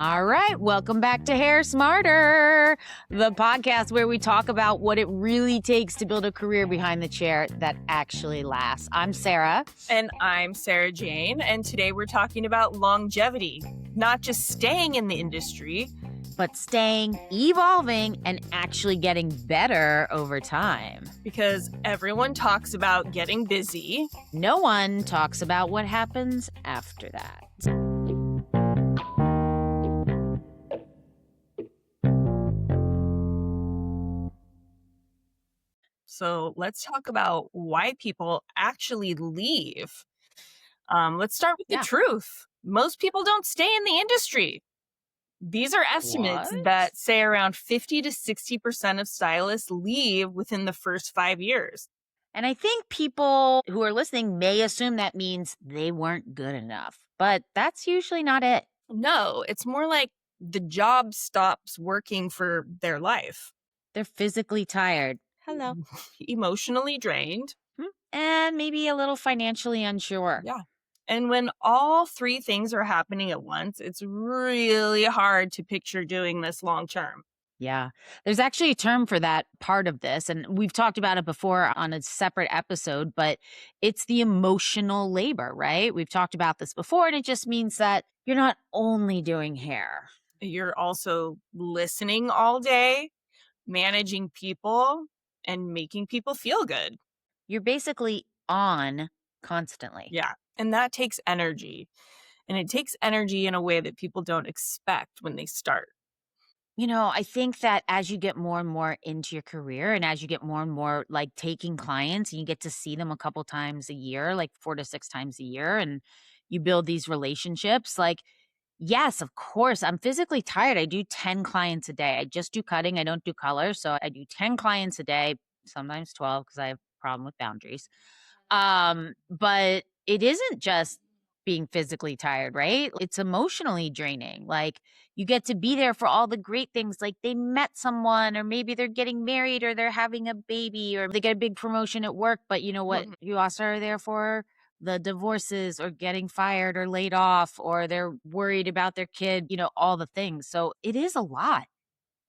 All right, welcome back to Hair Smarter, the podcast where we talk about what it really takes to build a career behind the chair that actually lasts. I'm Sarah. And I'm Sarah Jane, and today we're talking about longevity, not just staying in the industry, but staying, evolving, and actually getting better over time. Because everyone talks about getting busy. No one talks about what happens after that. So let's talk about why people actually leave. Let's start with the truth. Most people don't stay in the industry. These are estimates that say around 50 to 60% of stylists leave within the first 5 years. And I think people who are listening may assume that means they weren't good enough, but that's usually not it. No, it's more like the job stops working for their life. They're physically tired. Hello. Emotionally drained. And maybe a little financially unsure. Yeah. And when all three things are happening at once, it's really hard to picture doing this long term. Yeah. There's actually a term for that part of this, and we've talked about it before on a separate episode, but it's the emotional labor, right? We've talked about this before, and it just means that you're not only doing hair. You're also listening all day, managing people, and making people feel good. You're basically on constantly. Yeah. And that takes energy. And it takes energy in a way that people don't expect when they start. You know, I think that as you get more and more into your career and as you get more and more like taking clients and you get to see them a couple times a year, like 4 to 6 times a year, and you build these relationships, like, yes, of course, I'm physically tired. I do 10 clients a day. I just do cutting. I don't do color. So I do 10 clients a day, sometimes 12 because I have a problem with boundaries. But it isn't just being physically tired, right? It's emotionally draining. Like you get to be there for all the great things, like they met someone, or maybe they're getting married, or they're having a baby, or they get a big promotion at work. But you know what you also are there for? The divorces, or getting fired or laid off, or they're worried about their kid, all the things. So it is a lot.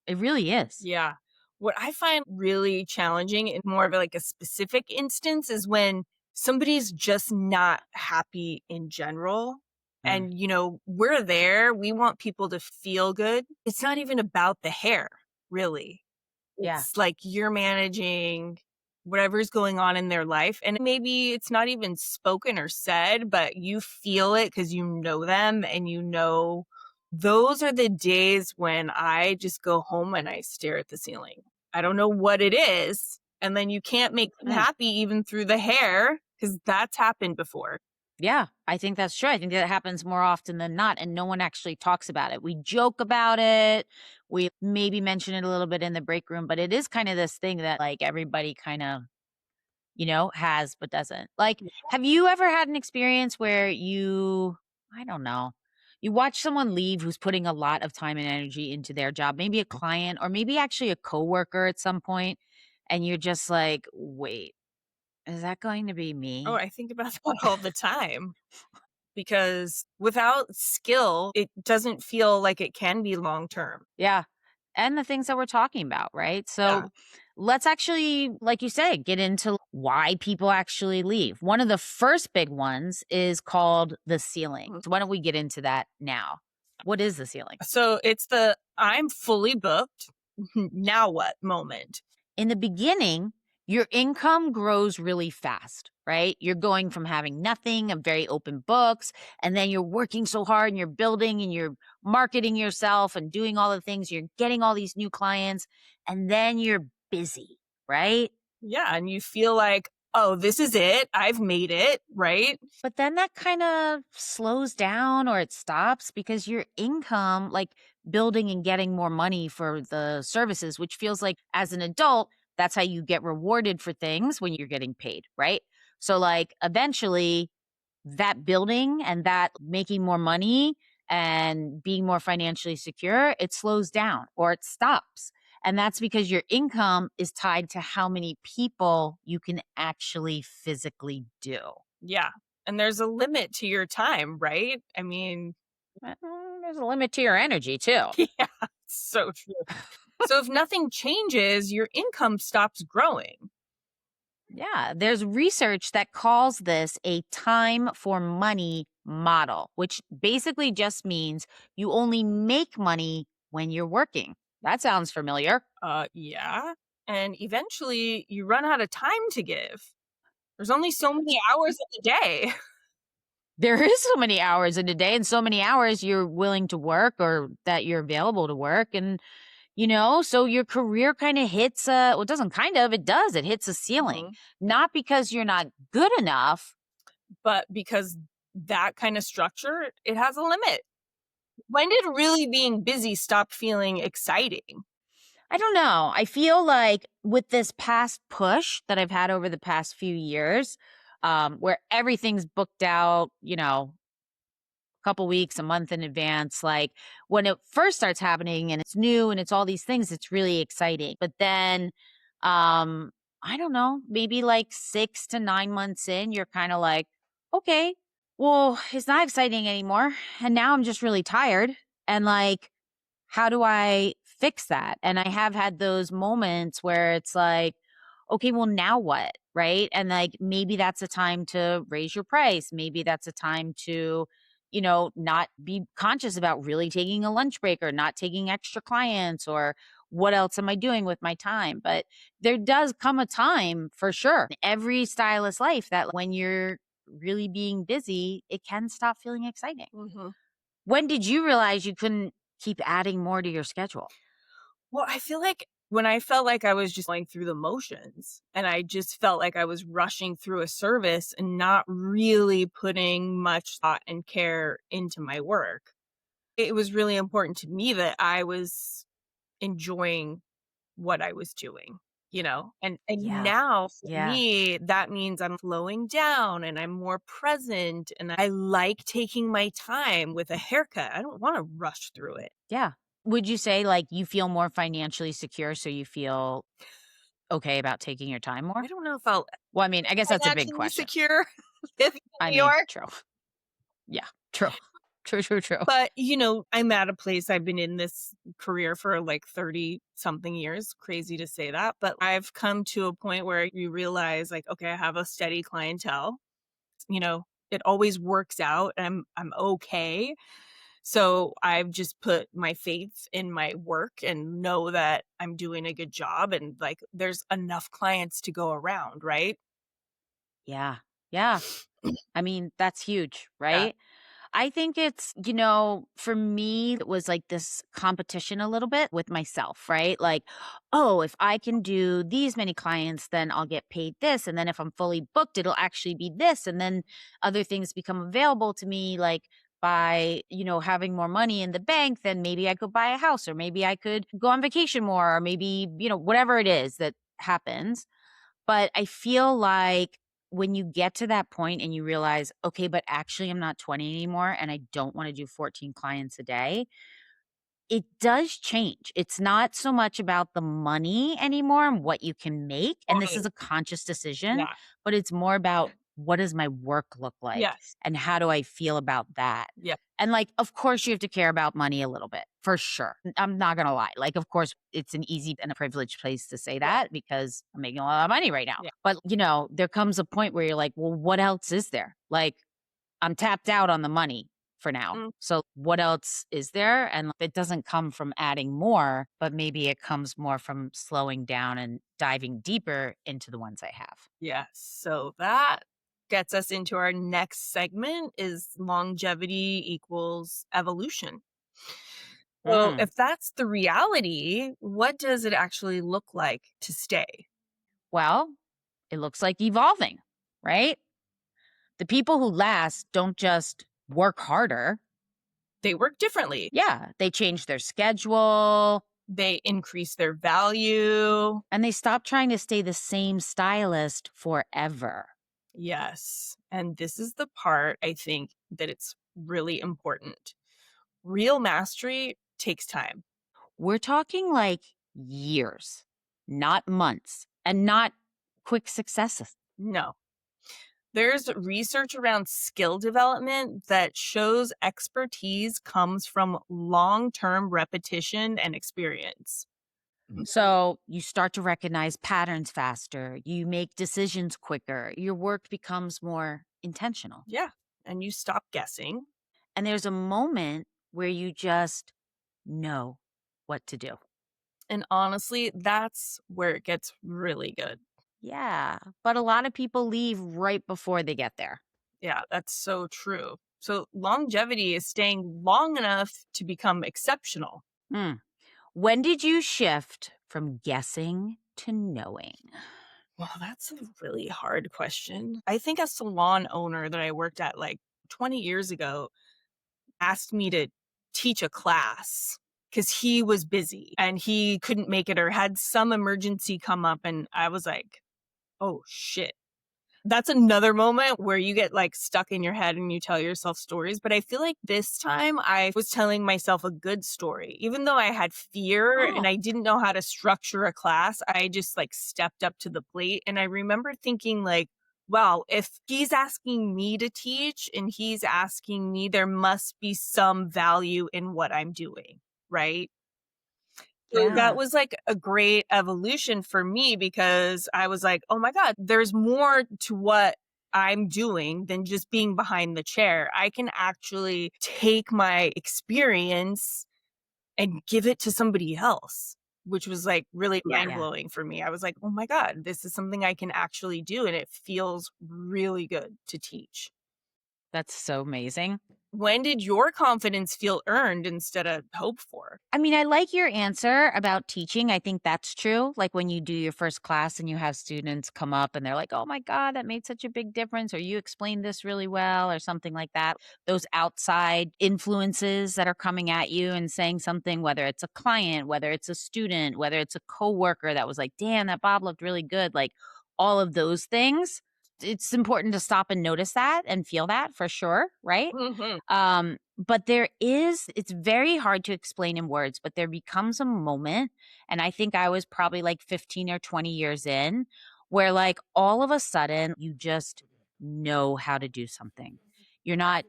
It really is. Yeah. What I find really challenging in more of like a specific instance is when somebody's just not happy in general. And, we're there. We want people to feel good. It's not even about the hair, really. It's like you're managing whatever's going on in their life. And maybe it's not even spoken or said, but you feel it because you know them and those are the days when I just go home and I stare at the ceiling. I don't know what it is. And then you can't make them happy even through the hair because that's happened before. Yeah, I think that's true. I think that happens more often than not, and no one actually talks about it. We joke about it. We maybe mention it a little bit in the break room, but it is kind of this thing that like everybody kind of, has but doesn't. Like, have you ever had an experience where I don't know, you watch someone leave who's putting a lot of time and energy into their job, maybe a client or maybe actually a coworker at some point, and you're just like, wait, is that going to be me? Oh, I think about that all the time because without skill, it doesn't feel like it can be long term. Yeah. And the things that we're talking about, right? So let's actually, like you say, get into why people actually leave. One of the first big ones is called the ceiling. So why don't we get into that now? What is the ceiling? So it's the I'm fully booked. Now what moment? In the beginning, your income grows really fast, right? You're going from having nothing, of very open books, and then you're working so hard and you're building and you're marketing yourself and doing all the things. You're getting all these new clients, and then you're busy, right? Yeah. And you feel like, oh, this is it. I've made it, right? But then that kind of slows down or it stops because your income, like building and getting more money for the services, which feels like as an adult, that's how you get rewarded for things when you're getting paid, right? So like eventually that building and that making more money and being more financially secure, it slows down or it stops. And that's because your income is tied to how many people you can actually physically do. Yeah. And there's a limit to your time, right? I mean, There's a limit to your energy too. Yeah, so true. So if nothing changes, your income stops growing. Yeah, there's research that calls this a time for money model, which basically just means you only make money when you're working. That sounds familiar. Yeah. And eventually you run out of time to give. There's only so many hours in the day. There is so many hours in a day and so many hours you're willing to work or that you're available to work. And, so your career kind of hits well, it doesn't kind of, it does. It hits a ceiling, Mhm. not because you're not good enough. But because that kind of structure, it has a limit. When did really being busy stop feeling exciting? I don't know. I feel like with this past push that I've had over the past few years, where everything's booked out, couple weeks, a month in advance. Like when it first starts happening and it's new and it's all these things, it's really exciting. But then, um, I don't know, maybe like 6 to 9 months in, you're kind of like, okay, well, it's not exciting anymore. And now I'm just really tired. And like, how do I fix that? And I have had those moments where it's like, okay, well, now what? Right. And like maybe that's a time to raise your price. Maybe that's a time to, not be conscious about really taking a lunch break or not taking extra clients or what else am I doing with my time? But there does come a time for sure. Every stylist life that when you're really being busy, it can stop feeling exciting. Mhm. When did you realize you couldn't keep adding more to your schedule? Well, I feel like when I felt like I was just going through the motions and I just felt like I was rushing through a service and not really putting much thought and care into my work, it was really important to me that I was enjoying what I was doing, you know? And Yeah. now for Yeah. me, that means I'm slowing down and I'm more present and I like taking my time with a haircut. I don't want to rush through it. Yeah. Would you say, like, you feel more financially secure, so you feel okay about taking your time I more? don't know if I'll Well, I mean, I guess that's a big financially question. secure living I in New mean, York. true. Yeah. True. True, true, true. But, I'm at a place I've been in this career for like 30 something years. Crazy to say that. But I've come to a point where you realize, like, okay, I have a steady clientele. It always works out. I'm okay. So I've just put my faith in my work and know that I'm doing a good job and like there's enough clients to go around, right? Yeah. Yeah. I mean, that's huge, Yeah. right? I think it's, for me, it was like this competition a little bit with myself, right? Like, oh, if I can do these many clients, then I'll get paid this. And then if I'm fully booked, it'll actually be this. And then other things become available to me, like by, having more money in the bank, then maybe I could buy a house or maybe I could go on vacation more or maybe, whatever it is that happens. But I feel like when you get to that point and you realize, okay, but actually I'm not 20 anymore and I don't want to do 14 clients a day, it does change. It's not so much about the money anymore and what you can make. And this Right. is a conscious decision, Yeah. but it's more about what does my work look like Yes. and how do I feel about that? Yeah. And like, of course, you have to care about money a little bit for sure. I'm not going to lie. Like, of course, it's an easy and a privileged place to say Yeah. that because I'm making a lot of money right now. Yeah. But, there comes a point where you're like, well, what else is there? Like, I'm tapped out on the money for now. Mm, So what else is there? And it doesn't come from adding more, but maybe it comes more from slowing down and diving deeper into the ones I have. yes. So that gets us into our next segment is longevity equals evolution. So Mm. if that's the reality, what does it actually look like to stay? Well, it looks like evolving, right? The people who last don't just work harder. They work differently. Yeah, they change their schedule They increase their value. and they stop trying to stay the same stylist forever. Yes. And this is the part I think that it's really important. Real mastery takes time. We're talking like years, not months, and not quick successes. No. There's research around skill development that shows expertise comes from long term repetition and experience. So you start to recognize patterns faster, you make decisions quicker, your work becomes more intentional. Yeah. And you stop guessing. And there's a moment where you just know what to do. And honestly, that's where it gets really good. Yeah. But a lot of people leave right before they get there. Yeah, that's so true. So, longevity is staying long enough to become exceptional. Hmm. When did you shift from guessing to knowing? Well, that's a really hard question. I think a salon owner that I worked at like 20 years ago asked me to teach a class because he was busy and he couldn't make it or had some emergency come up. And I was like, oh shit. That's another moment where you get like stuck in your head and you tell yourself stories. But I feel like this time I was telling myself a good story. Even though I had fear and Oh, I didn't know how to structure a class, I just like stepped up to the plate. And I remember thinking, like, wow, if he's asking me to teach and he's asking me, there must be some value in what I'm doing. Right. So that yeah. was like a great evolution for me because I was like, "Oh my god, there's more to what I'm doing than just being behind the chair. I can actually take my experience and give it to somebody else." Which was like really Yeah. mind-blowing for me. I was like, "Oh my god, this is something I can actually do and it feels really good to teach." That's so amazing. When did your confidence feel earned instead of hoped for? I mean, I like your answer about teaching. I think that's true. Like when you do your first class and you have students come up and they're like, oh my God, that made such a big difference, or you explained this really well, or something like that. Those outside influences that are coming at you and saying something, whether it's a client, whether it's a student, whether it's a coworker that was like, damn, that Bob looked really good. Like all of those things. It's important to stop and notice that and feel that for sure, right? Mhm. But it's very hard to explain in words, but there becomes a moment, and I think I was probably like 15 or 20 years in, where like all of a sudden you just know how to do something. You're not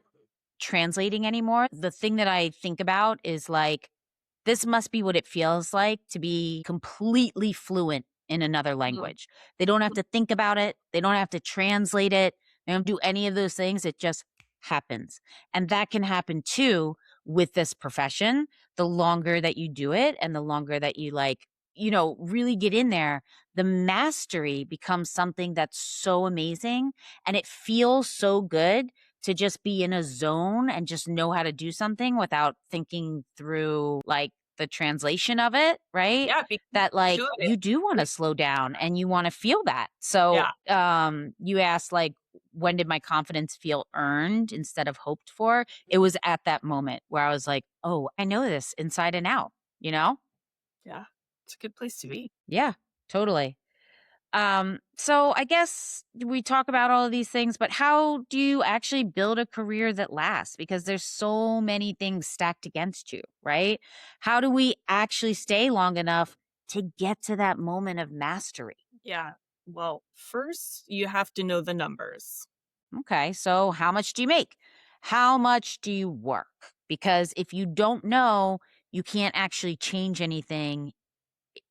translating anymore. The thing that I think about is like, this must be what it feels like to be completely fluent in another Mhm. language. They don't have to think about it. They don't have to translate it. They don't do any of those things. It just happens. And that can happen too with this profession. The longer that you do it and the longer that you like, really get in there, the mastery becomes something that's so amazing and it feels so good to just be in a zone and just know how to do something without thinking through like the translation of it, right? Yeah, because That you like do it. you do want to slow down and you want to feel that. So Yeah. you asked like when did my confidence feel earned instead of hoped for? It was at that moment where I was like, "Oh, I know this inside and out," you know? Yeah. It's a good place to be. Yeah, totally. So I guess we talk about all of these things, but how do you actually build a career that lasts? Because there's so many things stacked against you, right? How do we actually stay long enough to get to that moment of mastery? Yeah. Well, first, you have to know the numbers. Okay, so how much do you make? How much do you work? Because if you don't know, you can't actually change anything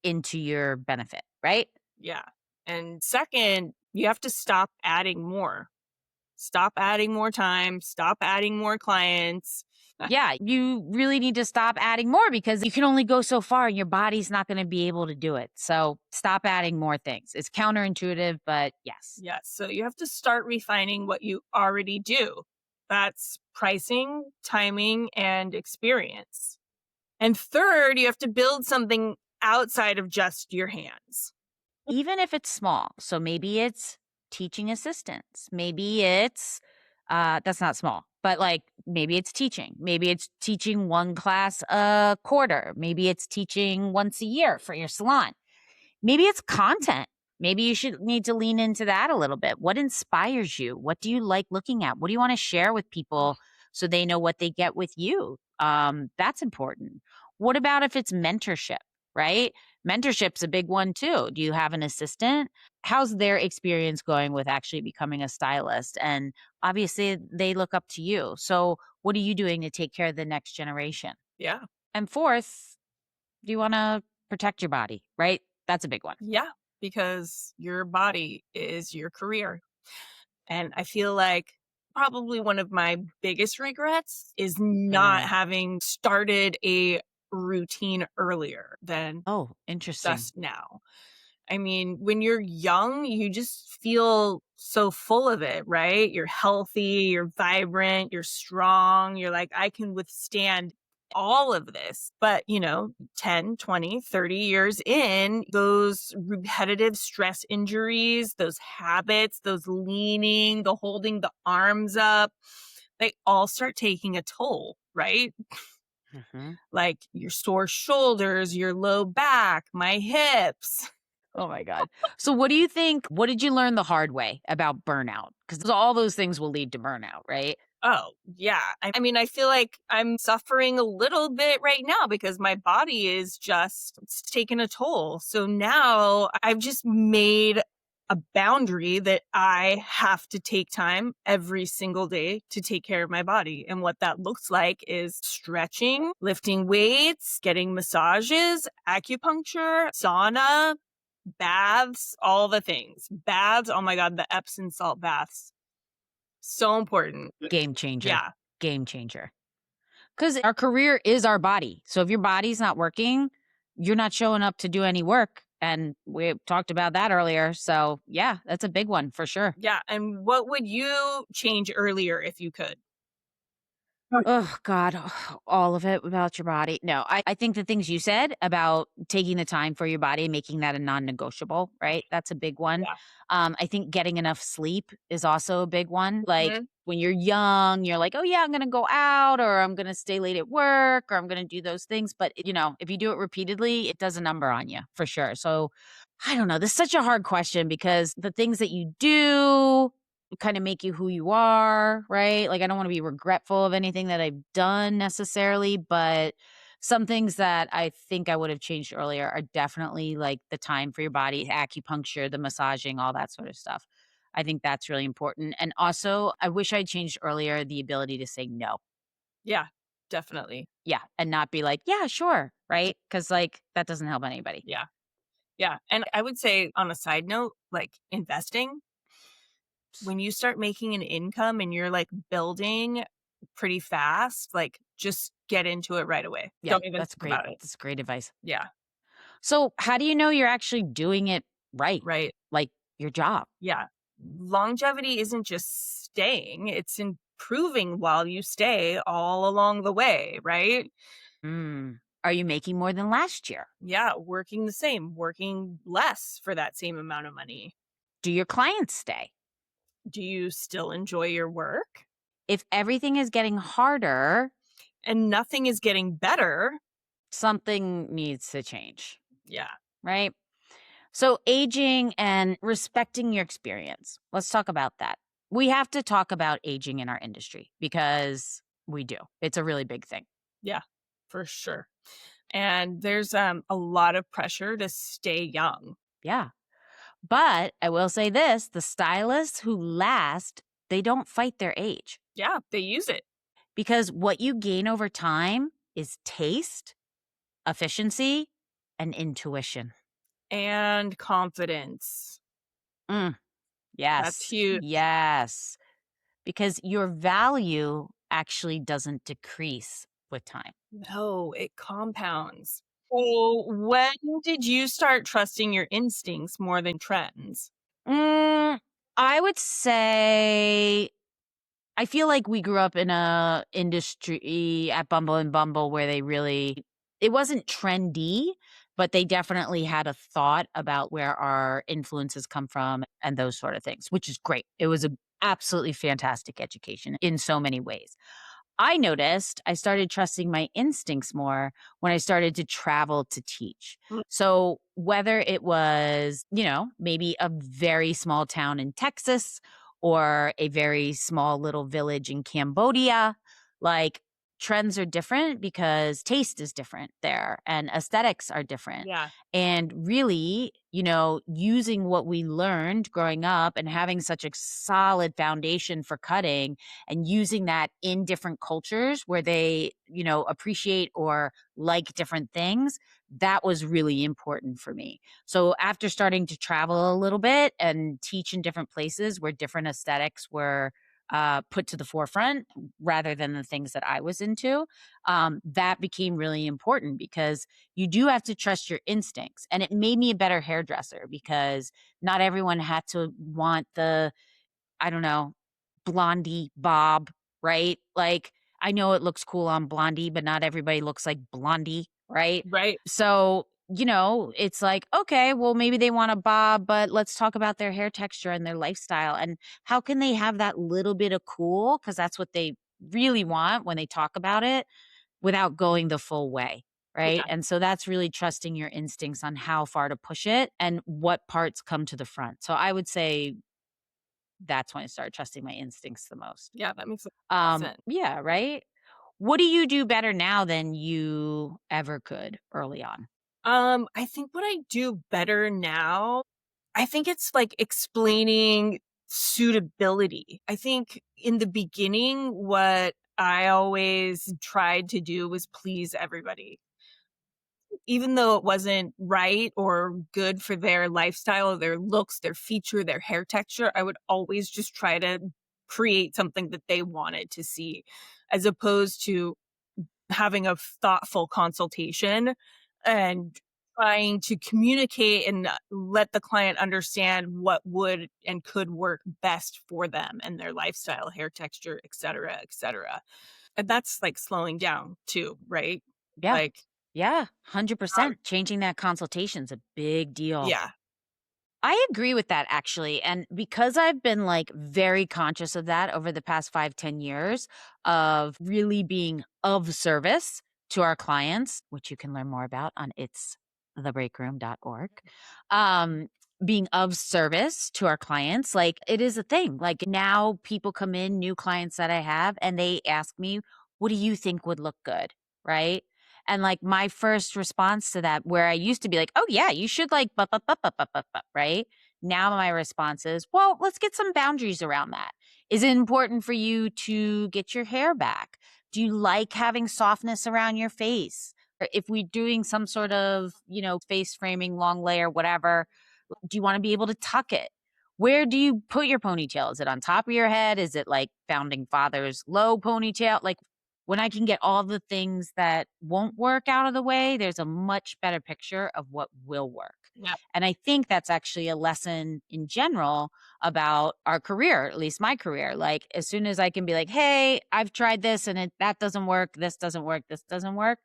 into your benefit, right? Yeah. And second, you have to stop adding more. Stop adding more time, stop adding more clients. Yeah, you really need to stop adding more because you can only go so far and your body's not going to be able to do it. So stop adding more things. It's counterintuitive, but yes. Yes. So you have to start refining what you already do. That's pricing, timing, and experience. And third, you have to build something outside of just your hands. Even if it's small. So maybe it's teaching assistants. Maybe it's, that's not small, but like maybe it's teaching. Maybe it's teaching one class a quarter. Maybe it's teaching once a year for your salon. Maybe it's content. Maybe you should need to lean into that a little bit. What inspires you? What do you like looking at? What do you want to share with people so they know what they get with you? That's important. What about if it's mentorship? right? Mentorship's a big one too. Do you have an assistant? How's their experience going with actually becoming a stylist? And obviously, they look up to you. So, what are you doing to take care of the next generation? Yeah. And fourth, do you want to protect your body, right? That's a big one. Yeah. Because your body is your career. And I feel like probably one of my biggest regrets is not Mm. having started a routine earlier than Oh, interesting. just now. I mean, when you're young, you just feel so full of it, right? You're healthy, you're vibrant, you're strong. You're like, I can withstand all of this. But, 10, 20, 30 years in, those repetitive stress injuries, those habits, those leaning, the holding the arms up, they all start taking a toll, right? Hmm. Like your sore shoulders, your low back, my hips. Oh my God. So, what do you think? What did you learn the hard way about burnout? Because all those things will lead to burnout, right? Oh, yeah. I mean, I feel like I'm suffering a little bit right now because my body is just it's taking a toll. So now I've just made a boundary that I have to take time every single day to take care of my body. And what that looks like is stretching, lifting weights, getting massages, acupuncture, sauna, baths, all the things. Baths, oh my God, the Epsom salt baths. So important. Game changer. Yeah. Game changer. Because our career is our body. So, if your body's not working, you're not showing up to do any work. And we talked about that earlier. So, yeah, that's a big one for sure. Yeah, and what would you change earlier if you could? Oh God, all of it about your body. No, I think the things you said about taking the time for your body and making that a non-negotiable, right? That's a big one. Yeah. I think getting enough sleep is also a big one. Like Mhm. when you're young, you're like, oh yeah, I'm gonna go out or I'm gonna stay late at work or I'm gonna do those things. But if you do it repeatedly, it does a number on you for sure. So I don't know. This is such a hard question because the things that you do kind of make you who you are, right? Like, I don't want to be regretful of anything that I've done necessarily, but some things that I think I would have changed earlier are definitely like the time for your body, acupuncture, the massaging, all that sort of stuff. I think that's really important. And also, I wish I'd changed earlier the ability to say no. Yeah, definitely. Yeah. And not be like, yeah, sure. Right. Cause like that doesn't help anybody. Yeah, yeah, and I would say on a side note, like, investing, when you start making an income and you're, like, building pretty fast, like, just get into it right away. Yeah. Don't even That's think great. about it. That's great advice. Yeah, So, how do you know you're actually doing it right? right. Like your job? Yeah. Longevity isn't just staying, it's improving while you stay all along the way, right? Mm. Are you making more than last year? Yeah, working the same, working less for that same amount of money. Do your clients stay? Do you still enjoy your work? If everything is getting harder, And nothing is getting better. something needs to change, Yeah. right? So, aging and respecting your experience. Let's talk about that. We have to talk about aging in our industry because we do. It's a really big thing. Yeah, for sure. And there's a lot of pressure to stay young. Yeah. But I will say this, the stylists who last, they don't fight their age Yeah, they use it. because what you gain over time is taste, efficiency, and intuition. And confidence. Mm, That's yes. huge. Yes. Because your value actually doesn't decrease with time. No, it compounds. So when did you start trusting your instincts more than trends? Mm, I would say I feel like we grew up in a industry at Bumble and Bumble where they really it wasn't trendy, but they definitely had a thought about where our influences come from and those sort of things, which is great. It was a absolutely fantastic education in so many ways. I noticed I started trusting my instincts more when I started to travel to teach. Mm. So, whether it was, maybe a very small town in Texas or a very small little village in Cambodia, like trends are different because taste is different there and aesthetics are different. Yeah. And really, using what we learned growing up and having such a solid foundation for cutting and using that in different cultures where they, appreciate or like different things, that was really important for me. So after starting to travel a little bit and teach in different places where different aesthetics were put to the forefront rather than the things that I was into, that became really important because you do have to trust your instincts. And it made me a better hairdresser because not everyone had to want the, I don't know, blondie bob, right? Like, I know it looks cool on Blondie, but not everybody looks like Blondie, right? Right. So, it's like, okay, well, maybe they want a bob, but let's talk about their hair texture and their lifestyle. And how can they have that little bit of cool? Because that's what they really want when they talk about it without going the full way. Right. Yeah. And so that's really trusting your instincts on how far to push it and what parts come to the front. So I would say that's when I started trusting my instincts the most. Yeah, that makes a lot of sense. Yeah, right? What do you do better now than you ever could early on? I think what I do better now, I think it's like explaining suitability. I think in the beginning, what I always tried to do was please everybody. Even though it wasn't right or good for their lifestyle, their looks, their feature, their hair texture, I would always just try to create something that they wanted to see, as opposed to having a thoughtful consultation and trying to communicate and let the client understand what would and could work best for them and their lifestyle, hair texture, et cetera, et cetera. And that's like slowing down too, right? Yeah. Like, Yeah, uh, 100%. Changing that consultation's a big deal. yeah, I agree with that actually. And because I've been like very conscious of that over the past 5, 10 years of really being of service to our clients, which you can learn more about on itsthebreakroom.org. Um, being of service to our clients, like it is a thing. Like now people come in, new clients that I have, and they ask me, what do you think would look good? Right. And like my first response to that, where I used to be like, oh, yeah, you should like, right? Now my response is, well, let's get some boundaries around that. Is it important for you to get your hair back? Do you like having softness around your face? Or if we're doing some sort of, face framing, long layer, whatever, do you want to be able to tuck it? Where do you put your ponytail? Is it on top of your head? Is it like founding father's low ponytail? Like when I can get all the things that won't work out of the way, there's a much better picture of what will work. yeah, And I think that's actually a lesson in general about our career, at least my career. Like as soon as I can be like, "Hey, I've tried this and that doesn't work, this doesn't work, this doesn't work."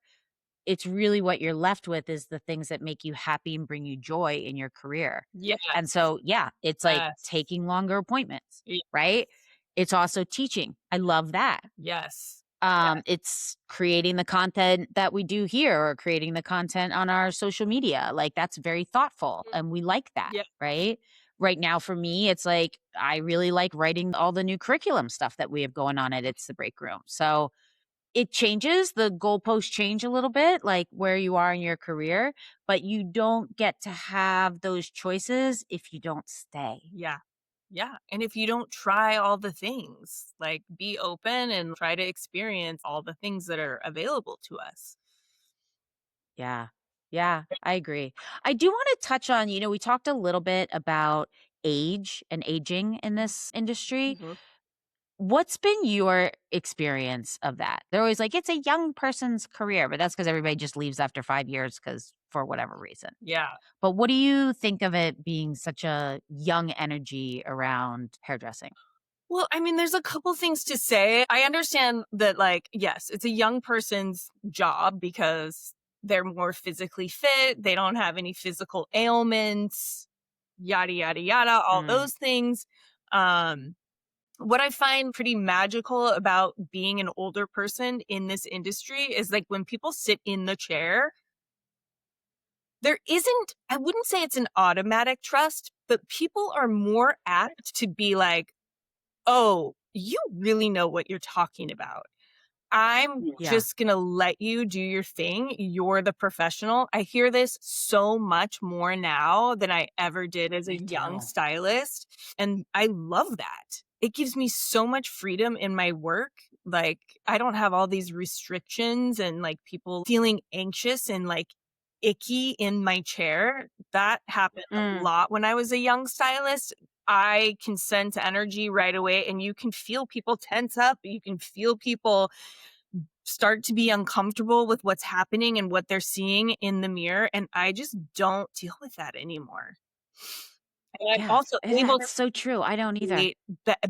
It's really what you're left with is the things that make you happy and bring you joy in your career. And yes, so, yeah, it's like yes, taking longer appointments, yes, right? It's also teaching. I love that. yes, yes, It's creating the content that we do here or creating the content on our social media. Like that's very thoughtful mm, and we like that, yeah, right? Right now for me, it's like I really like writing all the new curriculum stuff that we have going on at It's the Break Room. So it changes, the goalposts change a little bit, like where you are in your career, but you don't get to have those choices if you don't stay. yeah. Yeah, and if you don't try all the things, like, be open and try to experience all the things that are available to us. Yeah. Yeah, I agree. I do want to touch on, we talked a little bit about age and aging in this industry. Mhm. What's been your experience of that? They're always like, it's a young person's career, but that's because everybody just leaves after 5 years because for whatever reason. Yeah. But what do you think of it being such a young energy around hairdressing? Well, I mean, there's a couple things to say. I understand that, like, yes, it's a young person's job because they're more physically fit, they don't have any physical ailments, yada, yada, yada, all Mm, those things. Um, what I find pretty magical about being an older person in this industry is, like, when people sit in the chair, there isn't, I wouldn't say it's an automatic trust, but people are more apt to be like, "Oh, you really know what you're talking about." I'm Yeah, just gonna let you do your thing. You're the professional. I hear this so much more now than I ever did as a me young too. stylist, and I love that. It gives me so much freedom in my work. Like, I don't have all these restrictions and, like, people feeling anxious and, like, icky in my chair. That happened a Mm, lot when I was a young stylist. I can sense energy right away, and you can feel people tense up. You can feel people start to be uncomfortable with what's happening and what they're seeing in the mirror, and I just don't deal with that anymore. And I'm yeah, also able that's to so true, I don't either. communicate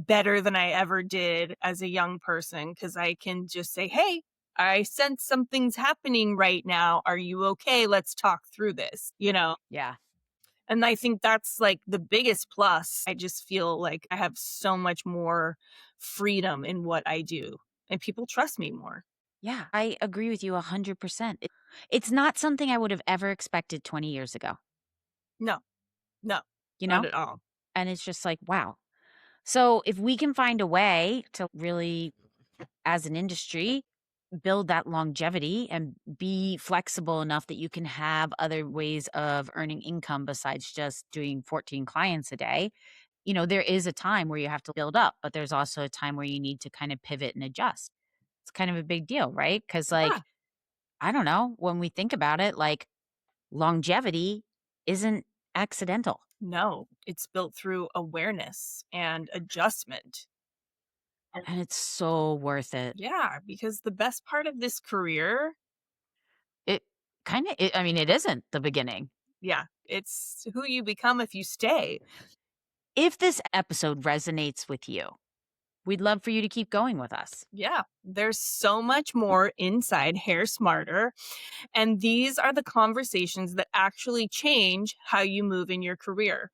better than I ever did as a young person because I can just say, "Hey, I sense something's happening right now. Are you okay? Let's talk through this," you know? Yeah, And I think that's, like, the biggest plus. I just feel like I have so much more freedom in what I do, and people trust me more. yeah, I agree with you 100%. It's not something I would have ever expected 20 years ago, No, no, you not know? at all. And it's just like, wow. So if we can find a way to really, as an industry, build that longevity and be flexible enough that you can have other ways of earning income besides just doing 14 clients a day, there is a time where you have to build up, but there's also a time where you need to kind of pivot and adjust. It's kind of a big deal, right? Because, Yeah. like, I don't know, when we think about it, like, longevity isn't accidental. No, it's built through awareness and adjustment. And And it's so worth it. yeah, because the best part of this career, It kind of, I mean, it isn't the beginning. yeah, it's who you become if you stay. If this episode resonates with you, we'd love for you to keep going with us. Yeah, there's so much more inside Hair Smarter, and these are the conversations that actually change how you move in your career.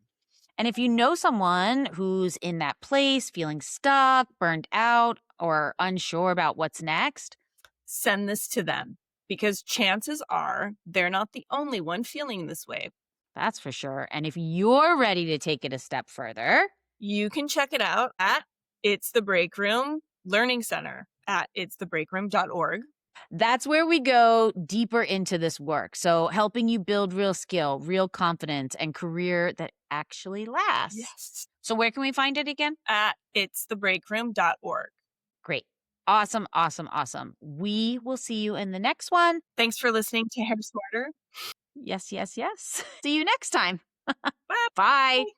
And if you know someone who's in that place, feeling stuck, burned out, or unsure about what's next, Send this to them because chances are they're not the only one feeling this way. that's for sure. And if you're ready to take it a step further, You can check it out at It's the Break Room Learning Center at itsthebreakroom.org. that's where we go deeper into this work. So, helping you build real skill, real confidence, and career that actually lasts. Yes. So, where can we find it again? At itsthebreakroom.org. Great. Awesome, awesome, awesome. We will see you in the next one. Thanks for listening to Hair Smarter. Yes, yes, yes. See you next time. Bye. Bye.